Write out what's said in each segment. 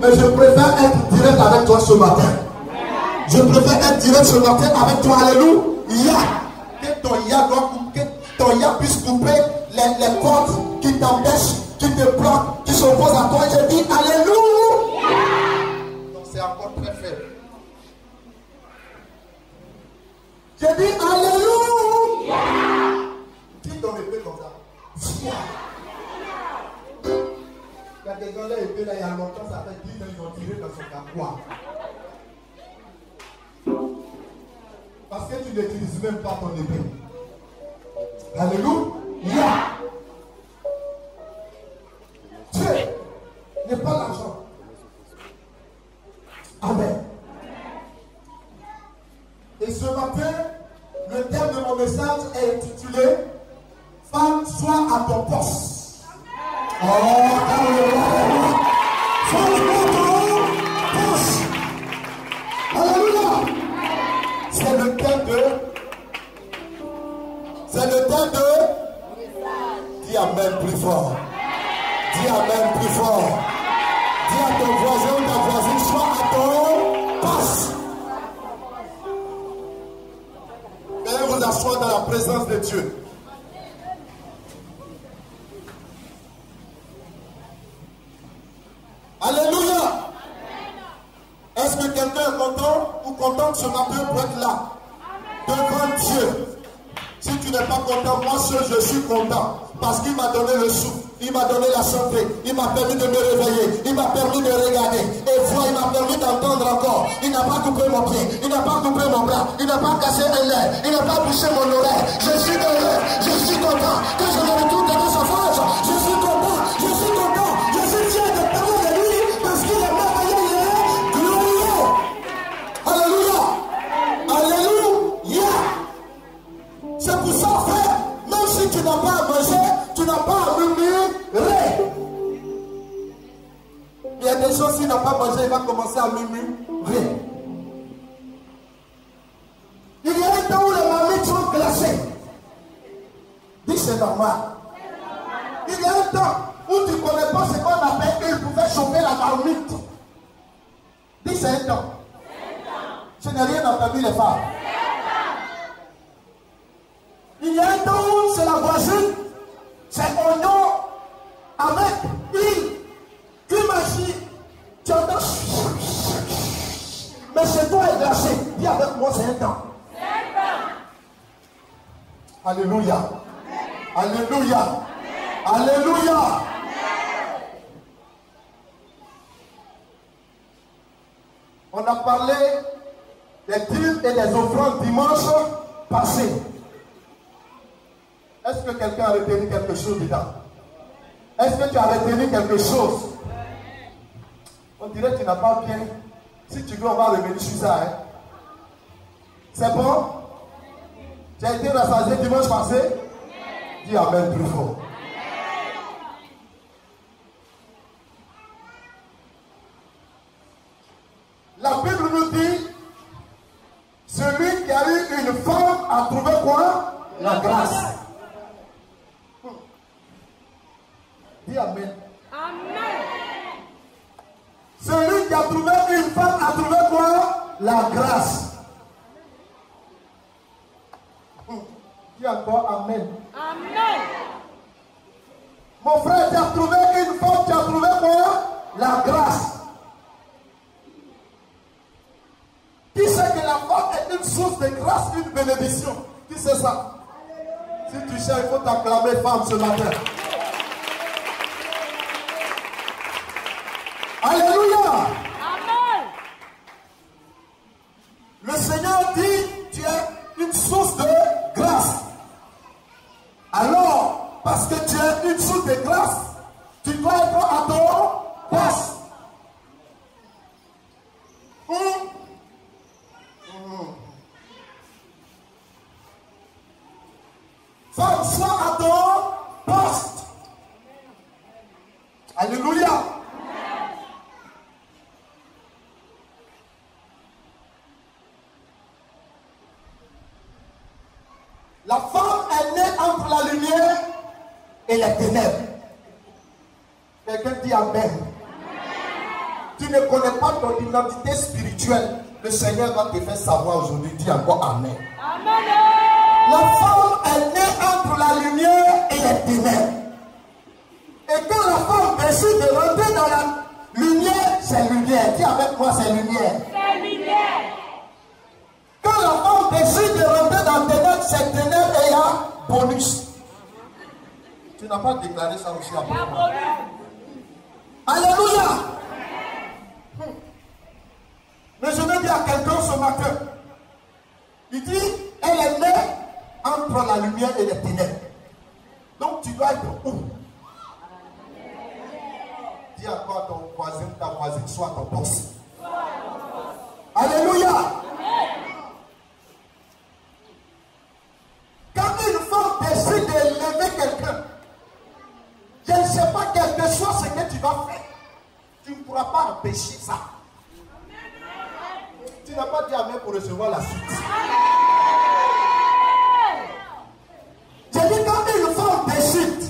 Mais je préfère être direct avec toi ce matin. Je préfère être direct ce matin avec toi. Alléluia. Que ton ya puisse couper les cordes qui t'empêchent, qui te bloquent, qui s'opposent à toi. Je dis Alléluia. Donc c'est encore très faible. Je dis Alléluia. Qui donne épée comme ça? Il y a des gens là, épée là, il y a longtemps, ça fait 10 ans, ils ont tiré dans son capois. Parce que tu n'utilises même pas ton épée. Alléluia. Dieu n'est pas l'argent. Amen. Et ce matin, le thème de mon message est intitulé Femme, sois à ton poste. Oh, alléluia. Femme, sois à ton poste. Alléluia. C'est le thème de. Dis Amen plus fort. Dis Amen plus fort. Dis à ton voisin ou ta voisine, sois à ton poste. Veuillez vous asseoir dans la présence de Dieu. Alléluia. Est-ce que quelqu'un est content ou contente ce matin pour être là devant Dieu? Si tu n'es pas content, moi seul je suis content. Parce qu'il m'a donné le souffle, il m'a donné la santé, il m'a permis de me réveiller, il m'a permis de regarder. Et voir, il m'a permis d'entendre encore. Il n'a pas coupé mon pied, il n'a pas coupé mon bras, il n'a pas cassé un lait, il n'a pas bouché mon oreille. Je suis heureux, je suis content. Que je me retourne dans sa face, je suis content, je suis content, je suis fier de parler de lui parce qu'il est merveilleux, il est glorieux. Alléluia. Alléluia. C'est pour ça, frère, même si tu n'as pas à manger, tu n'as pas à murmurer. Il y a des gens, s'il n'a pas mangé, il va commencer à murmurer. Il y a un temps où les marmites sont glacées. Dis c'est normal. Il y a un temps où tu ne connais pas ce qu'on appelle et il pouvait chauffer la marmite. Dis c'est un temps. Je n'ai rien entendu les femmes. Il y a un temps où c'est la voisine, c'est oignon avec huile. Tu imagines, tu entends, mais chez toi est glacé. Dis avec moi, c'est un temps. Alléluia. Alléluia. Alléluia. On a parlé des dîmes et des offrandes dimanche passé. Est-ce que quelqu'un a retenu quelque chose dedans? Est-ce que tu as retenu quelque chose? On dirait que tu n'as pas bien. Si tu veux, on va revenir sur ça. Hein? C'est bon? Tu as été rassasié dimanche passé? Dis Amen plus fort. La Bible nous dit, celui qui a eu une femme a trouvé quoi? La grâce. Dis Amen. Amen. Celui qui a trouvé une femme a trouvé quoi? La grâce. Dis encore Amen. Amen. Mon frère, tu as trouvé une femme, tu as trouvé quoi? La grâce. Qui sait que la femme est une source de grâce, une bénédiction? Qui sait ça? Si tu sais, il faut t'acclamer femme ce matin. Alléluia. Amen. Le Seigneur dit, tu es une source de grâce. Alors, parce que tu es une source de grâce, tu dois être à ton poste. Femme, sois à ton poste. Alléluia. La femme est née entre la lumière et les ténèbres. Quelqu'un dit Amen. tu ne connais pas ton identité spirituelle, le Seigneur va te faire savoir aujourd'hui. Dis encore Amen. Amen. La femme est née entre la lumière et les ténèbres. Et quand la femme décide de rentrer dans la lumière, c'est lumière. Dis avec moi, c'est lumière. C'est lumière. Quand la femme décide de rentrer dans ténèbres, c'est ténèbres et il y a bonus. Tu n'as pas déclaré ça aussi après. Alléluia. Mais je veux dire à quelqu'un ce matin. Il dit, elle est née entre la lumière et les ténèbres. Donc tu dois être où? Dis encore à ton voisin, ta voisine, soit ton boss. Alléluia. Quand une femme décide d'élever quelqu'un, je ne sais pas quelque chose ce que tu vas faire. Tu ne pourras pas empêcher ça. Tu n'as pas dit Amen pour recevoir la suite. J'ai dit quand une femme décide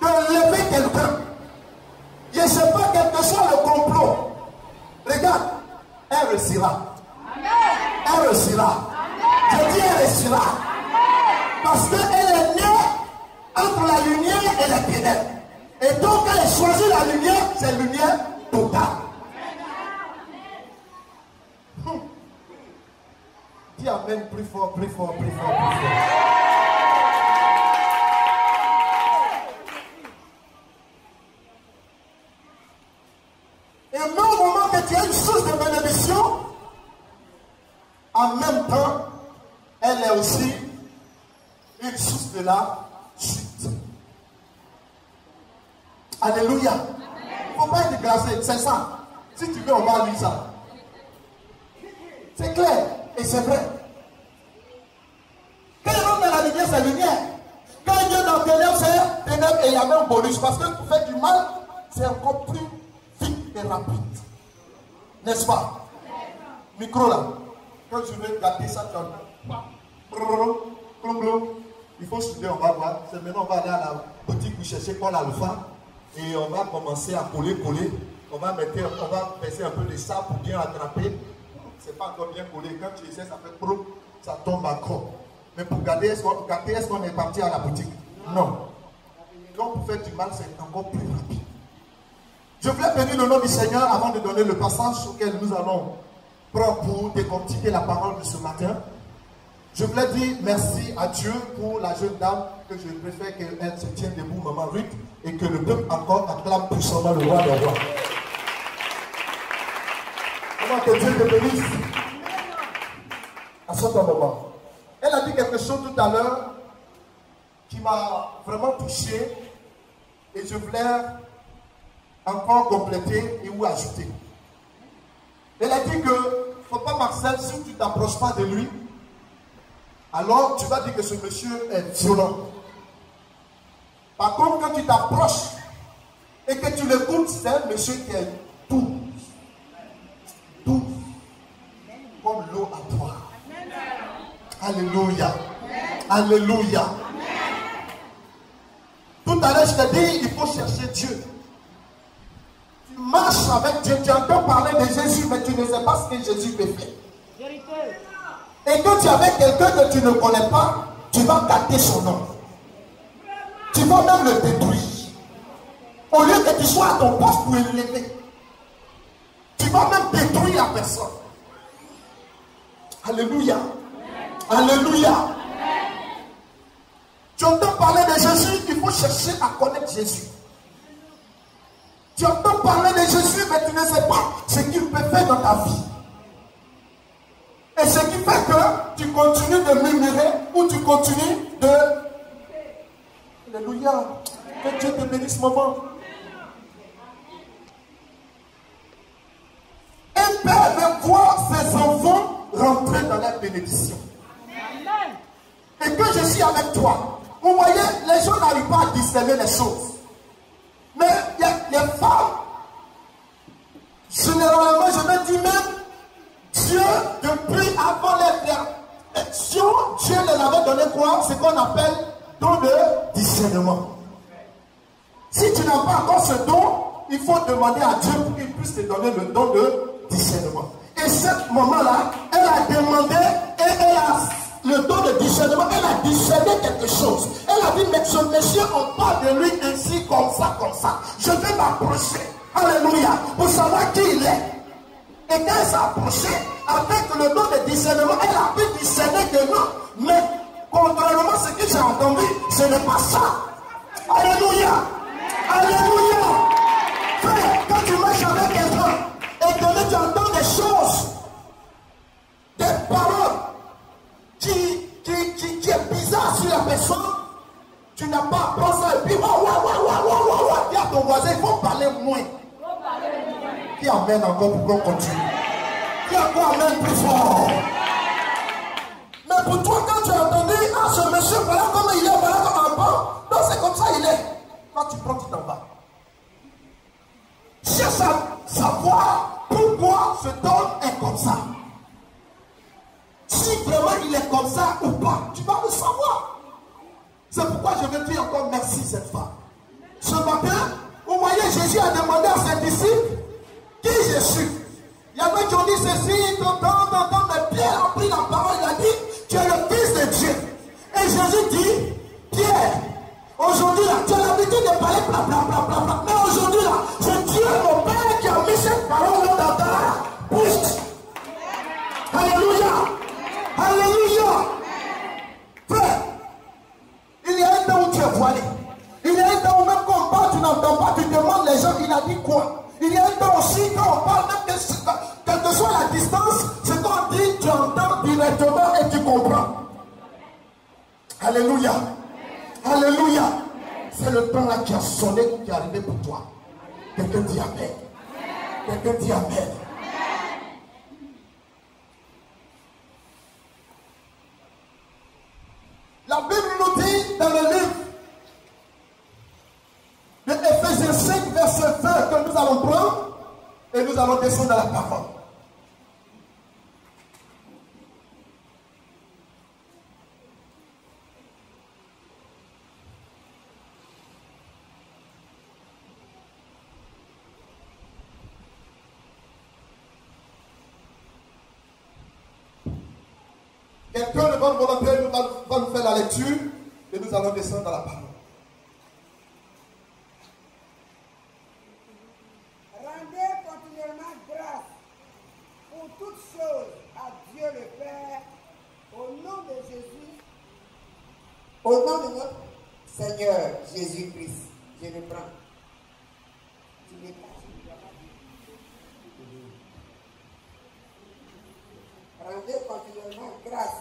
de lever quelqu'un, je ne sais pas quel que soit le complot. Regarde, elle réussira. Elle réussira. Je dis elle réussira. Parce qu'elle est née entre la lumière et la ténèbres. Et donc elle a choisi la lumière, c'est lumière totale. Dis Amen plus fort, plus fort, plus fort, plus fort. Et même au moment que tu as une source de bénédiction, en même temps, elle est aussi une source de la chute. Alléluia. Il ne faut pas être glacé, c'est ça. Si tu veux, on va lire ça. C'est clair et c'est vrai. Quand il rentre dans la lumière, c'est lumière. Quand il vient dans le ténèbres, c'est ténèbres et il y a même bonus. Parce que pour faire du mal, c'est encore plus vite et rapide. N'est-ce pas? Micro là. Quand je vais gâter ça, tu as il faut studier, on va voir. C'est maintenant, on va aller à la boutique pour chercher Paul Alpha. Et on va commencer à coller. On va baisser un peu de sable pour bien attraper. C'est pas encore bien collé. Quand tu essaies, ça fait pro, ça tombe encore. Mais pour garder, est-ce qu'on est parti à la boutique? Non. Donc pour faire du mal, c'est encore plus rapide. Je voulais bénir le nom du Seigneur avant de donner le passage auquel nous allons prendre pour décortiquer la parole de ce matin. Je voulais dire merci à Dieu pour la jeune dame que je préfère qu'elle se tienne debout, maman Ruth, et que le peuple encore acclame puissamment le roi des rois. Comment que Dieu te bénisse à ce moment. Elle a dit quelque chose tout à l'heure qui m'a vraiment touché et je voulais encore compléter et ou ajouter. Elle a dit que faut pas, Marcel, si tu ne t'approches pas de lui, alors tu vas dire que ce monsieur est violent. Par contre, quand tu t'approches et que tu l'écoutes, c'est un monsieur qui est doux, comme l'eau à boire. Alléluia. Alléluia. Tout à l'heure, je t'ai dit, il faut chercher Dieu. Tu marches avec Dieu, tu entends parler de Jésus, mais tu ne sais pas ce que Jésus peut faire. Et quand tu es avec quelqu'un que tu ne connais pas, tu vas gâter son nom. Tu vas même le détruire. Au lieu que tu sois à ton poste pour l'élever, tu vas même détruire la personne. Alléluia. Alléluia. Tu entends parler de Jésus, il faut chercher à connaître Jésus. Tu entends parler de Jésus, mais tu ne sais pas ce qu'il peut faire dans ta vie. Et ce qui fait que tu continues de murmurer ou tu continues de... Alléluia. Que Dieu te bénisse, maman. Un père veut voir ses enfants rentrer dans la bénédiction. Et que je suis avec toi. Vous voyez, les gens n'arrivent pas à discerner les choses. Mais il y a les femmes, généralement, je vais dire même, Dieu, depuis avant l'élection, Dieu leur avait donné quoi? Ce qu'on appelle don de discernement. Si tu n'as pas encore ce don, il faut demander à Dieu pour qu'il puisse te donner le don de discernement. Et cette maman-là, elle a demandé et elle a le don de discernement, elle a discerné quelque chose. Elle a dit, mais ce monsieur, on parle de lui ainsi, comme ça, comme ça. Je vais m'approcher. Alléluia. Pour savoir qui il est. Et quand elle s'est approchée, avec le don de discernement, elle a pu discerner que non. Mais contrairement à ce que j'ai entendu, ce n'est pas ça. Alléluia. Alléluia. Frère, quand tu marches avec quelqu'un, et que tu entends des choses, des paroles qui est bizarre sur la personne, tu n'as pas à prendre ça et puis dis à ton voisin, il faut parler moins. Qui amène encore pour qu'on continue? Qui encore amène plus fort? Mais pour toi, quand tu as entendu, ah ce monsieur, voilà comment il est, voilà comment un bon, non c'est comme ça il est. Quand tu prends, tu t'en vas. Cherche à savoir pourquoi ce don est comme ça. Si vraiment il est comme ça ou pas, tu vas le savoir. C'est pourquoi je veux dire encore merci cette femme. Ce matin, vous voyez, Jésus a demandé à ses disciples qui je suis. Il y en a qui ont dit ceci, mais Pierre a pris la parole, il a dit, tu es le Fils de Dieu. Et Jésus dit, Pierre, aujourd'hui là, tu as l'habitude de parler bla. Mais aujourd'hui là, c'est Dieu mon Père qui a mis cette parole dans ta bouche. Alléluia. Alléluia. Frère, il y a un temps où tu es voilé. Il y a un temps où même quand on parle, tu n'entends pas, tu demandes les gens, il a dit quoi. Il y a un temps aussi quand on parle, même quelle que soit la distance, ce qu'on dit, tu entends directement et tu comprends. Alléluia. Alléluia. C'est le temps là qui a sonné, qui est arrivé pour toi. Quelqu'un dit Amen. Quelqu'un dit Amen. La Bible nous dit dans le livre de Ephésiens 5, verset 20 que nous allons prendre et nous allons descendre dans la parole. Quelqu'un de bonne volonté va nous faire la lecture et nous allons descendre dans la parole. Rendez continuellement grâce pour toutes choses à Dieu le Père, au nom de Jésus, au nom de notre Seigneur Jésus-Christ. Je le prends. Tu l'es pas. Rendez continuellement grâce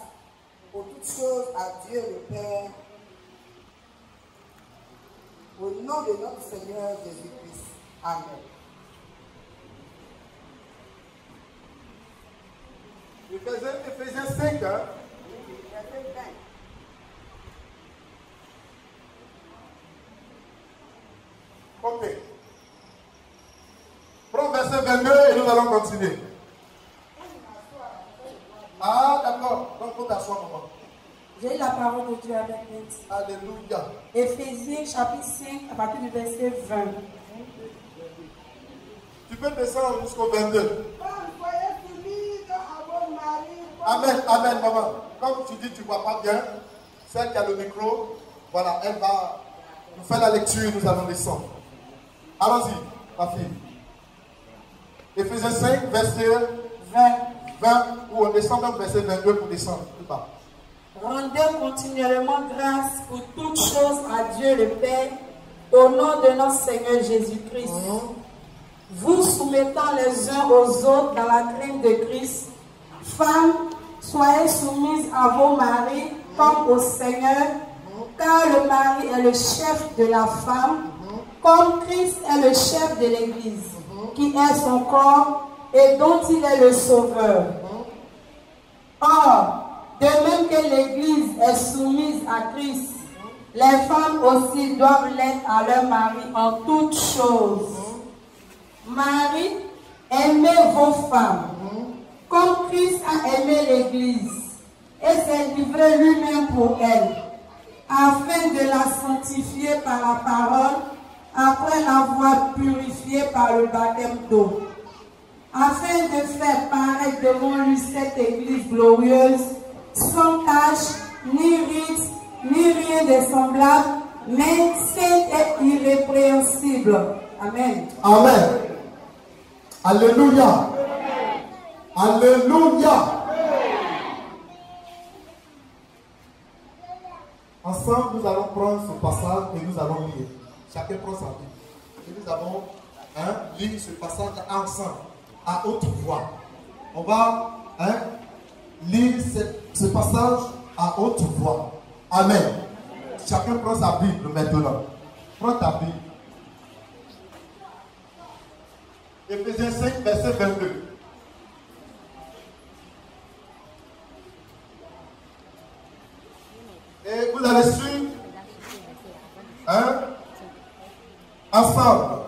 pour toutes choses à Dieu le Père, au nom de notre Seigneur Jésus-Christ. Amen. Ephésiens 5, hein? Verset 20. Ok. Prends verset 22 et nous allons continuer. Ah, d'accord. Donc, faut t'asseoir, maman. J'ai la parole de Dieu avec nous. Alléluia. Éphésiens chapitre 5, à partir du verset 20. Tu peux descendre jusqu'au 22. Soyez soumis à vos maris. Amen, amen, maman. Comme tu dis, tu ne vois pas bien, celle qui a le micro, voilà, elle va nous faire la lecture, nous allons descendre. Allons-y, ma fille. Éphésiens 5, verset 20, ou on descend même verset 22 pour descendre plus bas. Rendez continuellement grâce pour toutes choses à Dieu le Père, au nom de notre Seigneur Jésus-Christ. Vous soumettant les uns aux autres dans la crainte de Christ. Femmes, soyez soumises à vos maris comme au Seigneur, car le mari est le chef de la femme, comme Christ est le chef de l'Église, qui est son corps et dont il est le sauveur. Or, de même que l'Église est soumise à Christ, les femmes aussi doivent l'être à leur mari en toutes choses. Marie, aimez vos femmes, comme Christ a aimé l'Église, et s'est livré lui-même pour elle, afin de la sanctifier par la parole, après l'avoir purifié par le baptême d'eau, afin de faire paraître devant lui cette église glorieuse, sans tache, ni rite, ni rien de semblable, mais sainte et irrépréhensible. Amen. Amen. Alléluia. Alléluia. Ensemble, nous allons prendre ce passage et nous allons lire. Chacun prend sa Bible. Et nous allons lire ce passage ensemble, à haute voix. On va lire ce passage à haute voix. Amen. Chacun prend sa Bible maintenant. Prends ta Bible. Éphésiens 5, verset 22. Et vous allez suivre ensemble.